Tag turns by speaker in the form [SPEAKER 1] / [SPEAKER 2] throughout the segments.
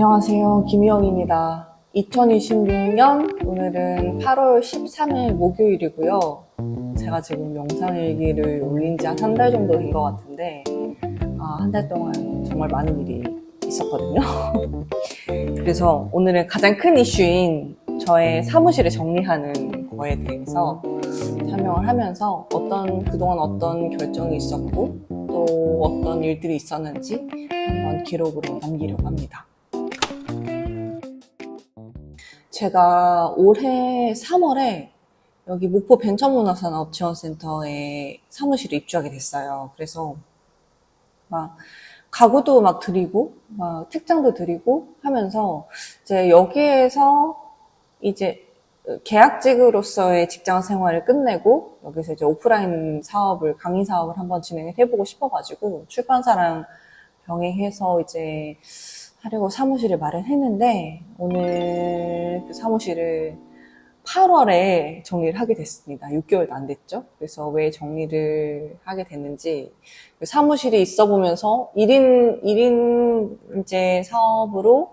[SPEAKER 1] 안녕하세요. 김희영입니다. 2026년 오늘은 8월 13일 목요일이고요. 제가 지금 영상일기를 올린 지 한 달 정도 된 것 같은데 한 달 동안 정말 많은 일이 있었거든요. 그래서 오늘은 가장 큰 이슈인 저의 사무실을 정리하는 거에 대해서 설명을 하면서 그동안 어떤 결정이 있었고 또 어떤 일들이 있었는지 한번 기록으로 남기려고 합니다. 제가 올해 3월에 여기 목포 벤처문화산업지원센터에 사무실에 입주하게 됐어요. 그래서 막 가구도 막 드리고 막 책장도 드리고 하면서 이제 여기에서 이제 계약직으로서의 직장 생활을 끝내고 여기서 이제 오프라인 사업을, 강의 사업을 한번 진행을 해보고 싶어가지고 출판사랑 병행해서 이제 하려고 사무실을 마련했는데 오늘 그 사무실을 8월에 정리를 하게 됐습니다. 6개월도 안 됐죠? 그래서 왜 정리를 하게 됐는지 사무실이 있어 보면서 1인 이제 사업으로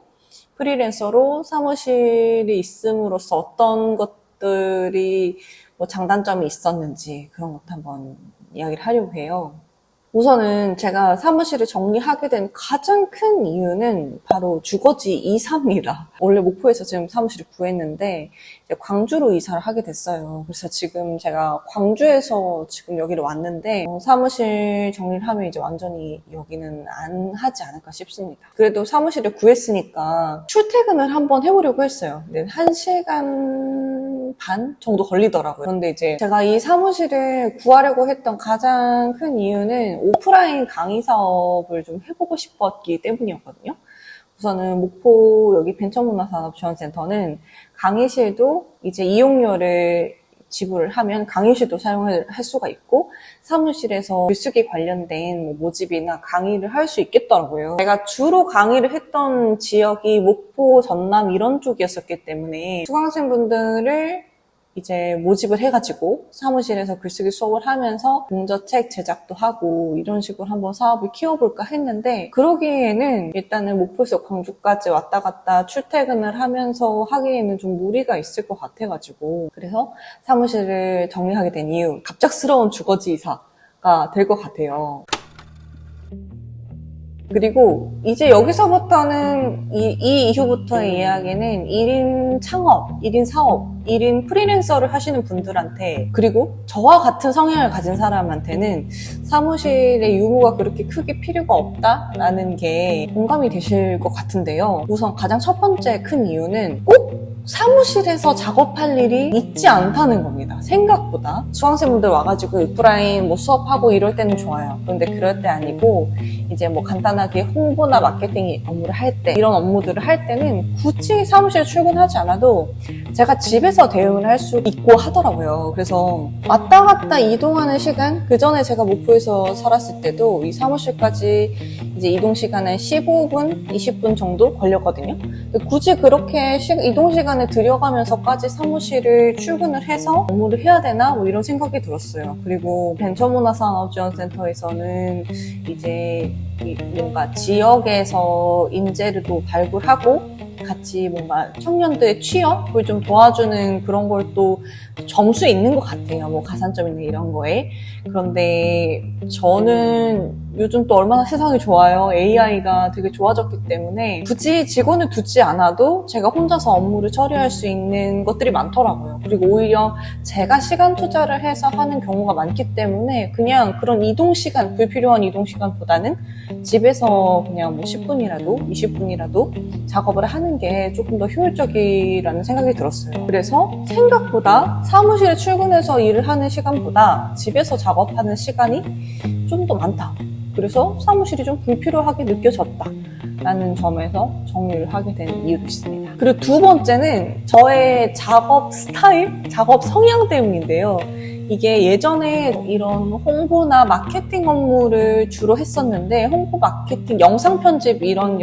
[SPEAKER 1] 프리랜서로 사무실이 있음으로써 어떤 것들이 뭐 장단점이 있었는지 그런 것도 한번 이야기를 하려고 해요. 우선은 제가 사무실을 정리하게 된 가장 큰 이유는 바로 주거지 이사입니다. 원래 목포에서 지금 사무실을 구했는데 이제 광주로 이사를 하게 됐어요. 그래서 지금 제가 광주에서 지금 여기를 왔는데 사무실 정리를 하면 이제 완전히 여기는 안 하지 않을까 싶습니다. 그래도 사무실을 구했으니까 출퇴근을 한번 해보려고 했어요. 근데 1시간 반 정도 걸리더라고요. 그런데 이제 제가 이 사무실을 구하려고 했던 가장 큰 이유는 오프라인 강의 사업을 좀 해보고 싶었기 때문이었거든요. 우선은 목포 여기 벤처문화산업지원센터는 강의실도 이제 이용료를 지불을 하면 강의실도 사용할 수가 있고 사무실에서 글쓰기 관련된 뭐 모집이나 강의를 할 수 있겠더라고요. 제가 주로 강의를 했던 지역이 목포, 전남 이런 쪽이었었기 때문에 수강생분들을 이제 모집을 해가지고 사무실에서 글쓰기 수업을 하면서 공저책 제작도 하고 이런 식으로 한번 사업을 키워볼까 했는데 그러기에는 일단은 목포에서 광주까지 왔다 갔다 출퇴근을 하면서 하기에는 좀 무리가 있을 것 같아가지고 그래서 사무실을 정리하게 된 이유, 갑작스러운 주거지 이사가 될 것 같아요. 그리고 이제 여기서부터는 이 이후부터의 이야기는 1인 창업, 1인 사업, 1인 프리랜서를 하시는 분들한테 그리고 저와 같은 성향을 가진 사람한테는 사무실의 유무가 그렇게 크게 필요가 없다라는 게 공감이 되실 것 같은데요. 우선 가장 첫 번째 큰 이유는 꼭 사무실에서 작업할 일이 있지 않다는 겁니다. 생각보다 수강생분들 와가지고 오프라인 뭐 수업하고 이럴 때는 좋아요. 그런데 그럴 때 아니고 이제 뭐 간단하게 홍보나 마케팅 업무를 할 때 이런 업무들을 할 때는 굳이 사무실에 출근하지 않아도 제가 집에서 대응을 할 수 있고 하더라고요. 그래서 왔다 갔다 이동하는 시간, 그 전에 제가 목포에서 살았을 때도 이 사무실까지 이제 이동 시간은 15분, 20분 정도 걸렸거든요. 굳이 그렇게 이동 시간을 들여가면서까지 사무실을 출근을 해서 업무를 해야 되나? 뭐 이런 생각이 들었어요. 그리고 벤처문화산업지원센터에서는 이제 뭔가 지역에서 인재를 발굴하고 같이 뭔가 청년들의 취업을 좀 도와주는 그런 걸 또 점수 있는 것 같아요. 뭐 가산점이나 이런 거에. 그런데 저는 요즘 또 얼마나 세상이 좋아요. AI가 되게 좋아졌기 때문에 굳이 직원을 두지 않아도 제가 혼자서 업무를 처리할 수 있는 것들이 많더라고요. 그리고 오히려 제가 시간 투자를 해서 하는 경우가 많기 때문에 그냥 그런 이동 시간, 불필요한 이동 시간보다는 집에서 그냥 뭐 10분이라도 20분이라도 작업을 하는 게 조금 더 효율적이라는 생각이 들었어요. 그래서 생각보다 사무실에 출근해서 일을 하는 시간보다 집에서 작업하는 시간이 좀 더 많다. 그래서 사무실이 좀 불필요하게 느껴졌다 라는 점에서 정리를 하게 된 이유도 있습니다. 그리고 두 번째는 저의 작업 스타일, 작업 성향 때문인데요. 이게 예전에 이런 홍보나 마케팅 업무를 주로 했었는데 홍보 마케팅, 영상 편집 이런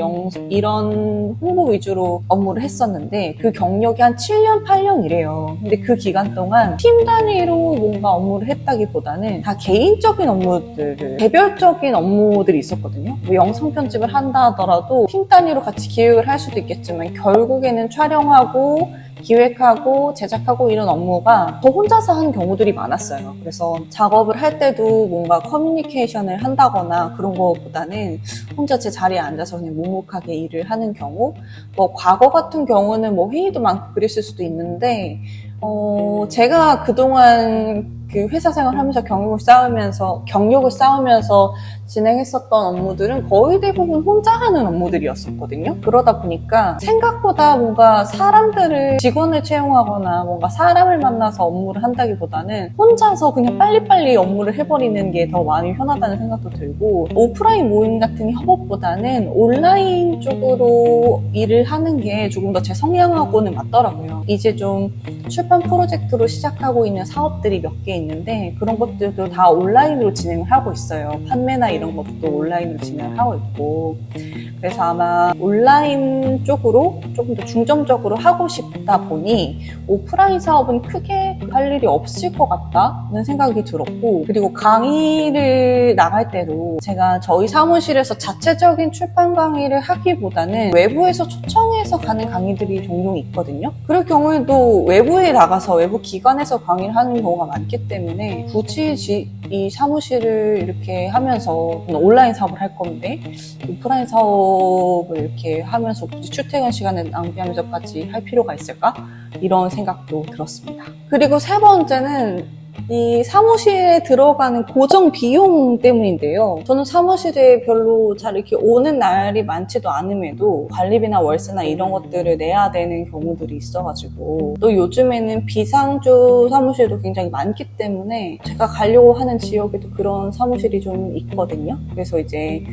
[SPEAKER 1] 홍보 위주로 업무를 했었는데 그 경력이 한 7년, 8년이래요. 근데 그 기간 동안 팀 단위로 뭔가 업무를 했다기보다는 다 개인적인 업무들을, 개별적인 업무들이 있었거든요. 뭐 영상 편집을 한다 하더라도 팀 단위로 같이 기획을 할 수도 있겠지만 결국에는 촬영하고 기획하고 제작하고 이런 업무가 저 혼자서 하는 경우들이 많았어요. 그래서 작업을 할 때도 뭔가 커뮤니케이션을 한다거나 그런 것보다는 혼자 제 자리에 앉아서 그냥 묵묵하게 일을 하는 경우, 뭐 과거 같은 경우는 뭐 회의도 많고 그랬을 수도 있는데 제가 그동안 그 회사 생활하면서 경력을 쌓으면서 진행했었던 업무들은 거의 대부분 혼자 하는 업무들이었었거든요. 그러다 보니까 생각보다 뭔가 직원을 채용하거나 뭔가 사람을 만나서 업무를 한다기보다는 혼자서 그냥 빨리빨리 업무를 해버리는 게 더 마음이 편하다는 생각도 들고, 오프라인 모임 같은 협업보다는 온라인 쪽으로 일을 하는 게 조금 더 제 성향하고는 맞더라고요. 이제 좀 출판 프로젝트로 시작하고 있는 사업들이 몇 개 있는데 그런 것들도 다 온라인으로 진행을 하고 있어요. 판매나 이런 것도 온라인으로 진행을 하고 있고, 그래서 아마 온라인 쪽으로 조금 더 중점적으로 하고 싶다 보니 오프라인 사업은 크게 할 일이 없을 것 같다는 생각이 들었고, 그리고 강의를 나갈 때도 제가 저희 사무실에서 자체적인 출판 강의를 하기보다는 외부에서 초청해서 가는 강의들이 종종 있거든요. 그럴 경우에도 외부에 나가서 외부 기관에서 강의를 하는 경우가 많기 때문에 굳이 이 사무실을 이렇게 하면서 온라인 사업을 할 건데 오프라인 사업을 이렇게 하면서 굳이 출퇴근 시간을 낭비하면서까지 할 필요가 있을까? 이런 생각도 들었습니다. 그리고 세 번째는 이 사무실에 들어가는 고정 비용 때문인데요. 저는 사무실에 별로 잘 이렇게 오는 날이 많지도 않음에도 관리비나 월세나 이런 것들을 내야 되는 경우들이 있어가지고, 또 요즘에는 비상주 사무실도 굉장히 많기 때문에 제가 가려고 하는 지역에도 그런 사무실이 좀 있거든요. 그래서 이제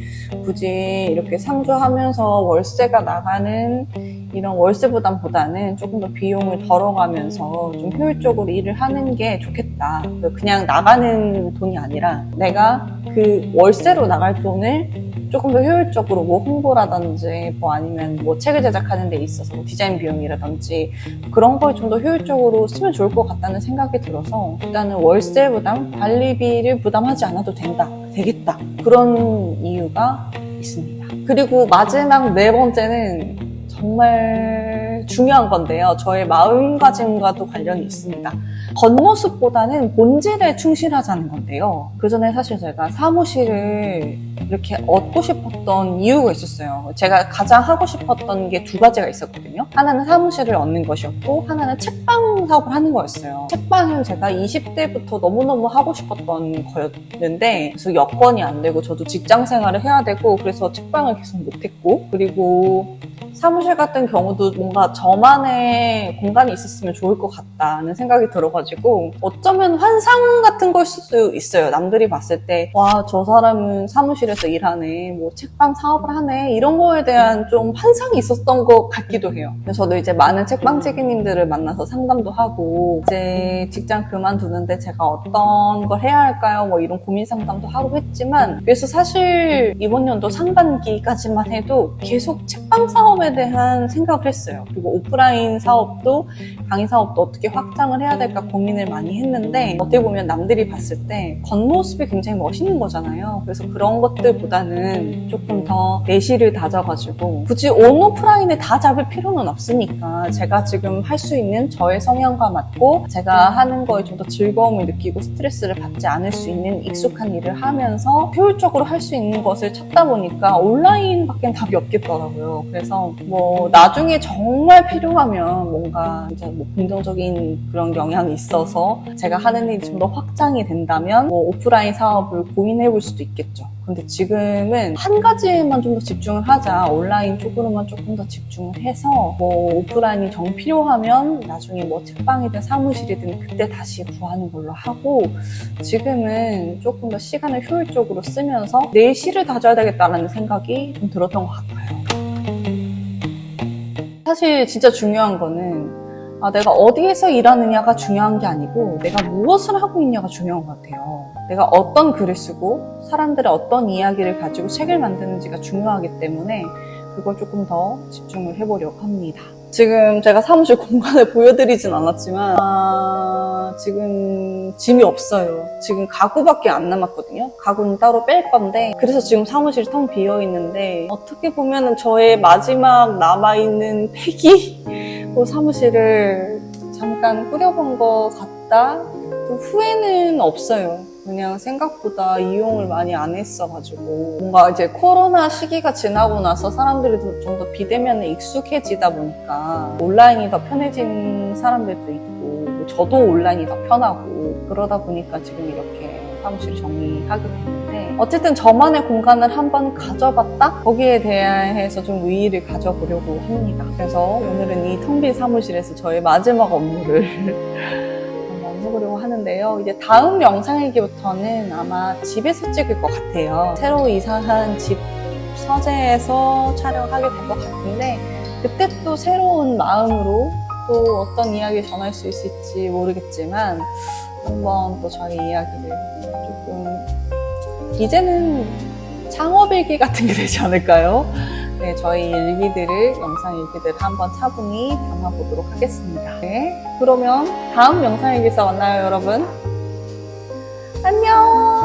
[SPEAKER 1] 굳이 이렇게 상주하면서 월세가 나가는 이런 월세 부담보다는 조금 더 비용을 덜어가면서 좀 효율적으로 일을 하는 게 좋겠다. 그냥 나가는 돈이 아니라 내가 그 월세로 나갈 돈을 조금 더 효율적으로 뭐 홍보라든지 뭐 아니면 뭐 책을 제작하는 데 있어서 뭐 디자인 비용이라든지 그런 걸 좀 더 효율적으로 쓰면 좋을 것 같다는 생각이 들어서 일단은 월세 부담, 관리비를 부담하지 않아도 되겠다. 그런 이유가 있습니다. 그리고 마지막 네 번째는 정말 중요한 건데요. 저의 마음가짐과도 관련이 있습니다. 겉모습보다는 본질에 충실하자는 건데요. 그 전에 사실 제가 사무실을 이렇게 얻고 싶었던 이유가 있었어요. 제가 가장 하고 싶었던 게 두 가지가 있었거든요. 하나는 사무실을 얻는 것이었고 하나는 책방 사업을 하는 거였어요. 책방은 제가 20대부터 너무너무 하고 싶었던 거였는데 그래서 여건이 안 되고 저도 직장 생활을 해야 되고 그래서 책방을 계속 못했고, 그리고 사무실 같은 경우도 뭔가 저만의 공간이 있었으면 좋을 것 같다는 생각이 들어가지고 어쩌면 환상 같은 걸 수도 있어요. 남들이 봤을 때 와, 저 사람은 사무실에서 일하네, 뭐 책방 사업을 하네, 이런 거에 대한 좀 환상이 있었던 것 같기도 해요. 그래서 저도 이제 많은 책방 책임님들을 만나서 상담도 하고 이제 직장 그만두는데 제가 어떤 걸 해야 할까요? 뭐 이런 고민 상담도 하고 했지만, 그래서 사실 이번 연도 상반기까지만 해도 계속 책방 사업에 대한 생각을 했어요. 그리고 오프라인 사업도 강의 사업도 어떻게 확장을 해야 될까 고민을 많이 했는데 어떻게 보면 남들이 봤을 때 겉모습이 굉장히 멋있는 거잖아요. 그래서 그런 것들보다는 조금 더 내실을 다져가지고 굳이 온오프라인을 다 잡을 필요는 없으니까 제가 지금 할 수 있는 저의 성향과 맞고 제가 하는 거에 좀 더 즐거움을 느끼고 스트레스를 받지 않을 수 있는 익숙한 일을 하면서 효율적으로 할 수 있는 것을 찾다 보니까 온라인밖에 답이 없겠더라고요. 그래서 뭐 나중에 정말 필요하면 뭔가 이제 뭐 긍정적인 그런 영향이 있어서 제가 하는 일이 좀 더 확장이 된다면 뭐 오프라인 사업을 고민해 볼 수도 있겠죠. 근데 지금은 한 가지에만 좀 더 집중을 하자, 온라인 쪽으로만 조금 더 집중을 해서 뭐 오프라인이 정 필요하면 나중에 뭐 책방이든 사무실이든 그때 다시 구하는 걸로 하고, 지금은 조금 더 시간을 효율적으로 쓰면서 내실을 다져야 되겠다는 생각이 좀 들었던 것 같아요. 사실 진짜 중요한 거는 내가 어디에서 일하느냐가 중요한 게 아니고 내가 무엇을 하고 있냐가 중요한 것 같아요. 내가 어떤 글을 쓰고 사람들의 어떤 이야기를 가지고 책을 만드는지가 중요하기 때문에 그걸 조금 더 집중을 해보려고 합니다. 지금 제가 사무실 공간을 보여드리진 않았지만 지금 짐이 없어요. 지금 가구밖에 안 남았거든요. 가구는 따로 뺄 건데 그래서 지금 사무실이 텅 비어 있는데 어떻게 보면 저의 마지막 남아있는 폐기 사무실을 잠깐 꾸려본 것 같다. 또 후회는 없어요. 그냥 생각보다 이용을 많이 안 했어가지고 뭔가 이제 코로나 시기가 지나고 나서 사람들이 좀 더 비대면에 익숙해지다 보니까 온라인이 더 편해진 사람들도 있고 저도 온라인이 더 편하고 그러다 보니까 지금 이렇게 사무실 정리하게 됐는데 어쨌든 저만의 공간을 한번 가져봤다? 거기에 대해서 좀 의의를 가져보려고 합니다. 그래서 오늘은 이 텅 빈 사무실에서 저의 마지막 업무를 해보려고 하는데요. 이제 다음 영상일기부터는 아마 집에서 찍을 것 같아요. 새로 이사한 집 서재에서 촬영하게 될 것 같은데 그때 또 새로운 마음으로 또 어떤 이야기를 전할 수 있을지 모르겠지만 한번 또 저희 이야기를 조금 이제는 창업일기 같은 게 되지 않을까요? 네, 저희 일기들을, 영상 일기들을 한번 차분히 담아보도록 하겠습니다. 네, 그러면 다음 영상 일기에서 만나요, 여러분. 안녕!